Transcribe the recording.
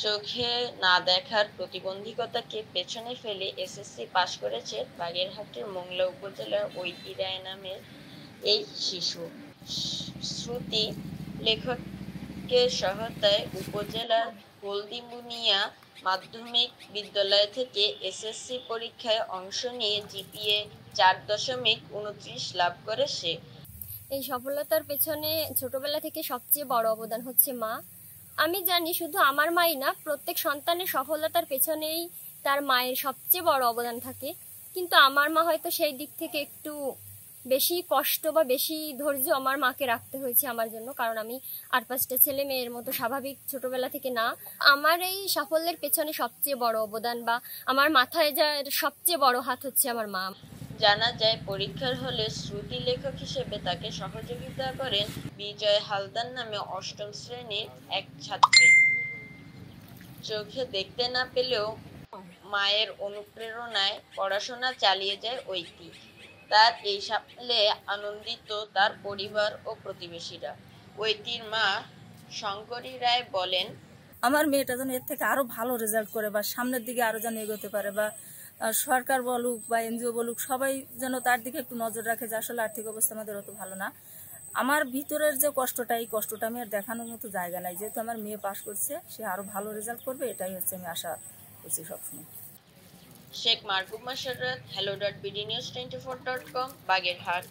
চোখে না দেখার প্রতিবন্ধকতাকে পেছনে ফেলে এসএসসি পাশ করেছে বাগেরহাটের মোংলা উপজেলার ঐতি রায় নামের এই শিশু। শ্রুতি লেখকের সহায়তায় উপজেলার হলদিমুনিয়া মাধ্যমিক বিদ্যালয় থেকে এসএসসি পরীক্ষায় অংশ নিয়ে জিপিএ 4.29 লাভ করে সে। এই সফলতার পেছনে ছোটবেলা থেকে সবচেয়ে বড় অবদান হচ্ছে মা। আমি জানি শুধু আমার মাই না, প্রত্যেক সন্তানের সফলতার পেছনেই তার মায়ের সবচেয়ে বড় অবদান থাকে। কিন্তু আমার মা হয়তো সেই দিক থেকে একটু বেশি কষ্ট বা বেশি ধৈর্য আমার মাকে রাখতে হয়েছে আমার জন্য, কারণ আমি আর 5টা ছেলে মেয়ের মতো স্বাভাবিক ছোটবেলা থেকে না। আমার এই সাফল্যের পেছনে সবচেয়ে বড় অবদান বা আমার মাথায় যার সবচেয়ে বড় হাত হচ্ছে আমার মা। জানা যায় পরীক্ষার হলে শ্রুতি লেখক হিসেবে তাকে সহযোগিতা করেন বিজয় হালদার নামে 8ম শ্রেণীর এক ছাত্রী। চোখে দেখতে না পেলেও মায়ের অনুপ্রেরণায় পড়াশোনা চালিয়ে যায় ঐতি। তার এই সাফল্যে আনন্দিত তার পরিবার ও প্রতিবেশীরা। ঐতির মা শঙ্করী রায় বলেন, আমার মেয়েটা যেন এর থেকে আরো ভালো রেজাল্ট করে বা সামনের দিকে আরো যেন এগোতে পারে, বা সরকার বলুক বা এনজিও বলুক সবাই যেন তার দিকে একটু নজর রাখে যে আসলে আর্থিক অবস্থা আমাদের অত ভালো না। আমার ভিতরের যে কষ্টটা, এই কষ্টটা আমি আর দেখানোর মতো জায়গা নাই। যেহেতু আমার মেয়ে পাশ করছে, সে আরো ভালো রেজাল্ট করবে, এটাই হচ্ছে আমি আশা করছি সবসময়। শেখ মারকুব মাসরাত, hello.bdnews24.com, বাগেরহাট।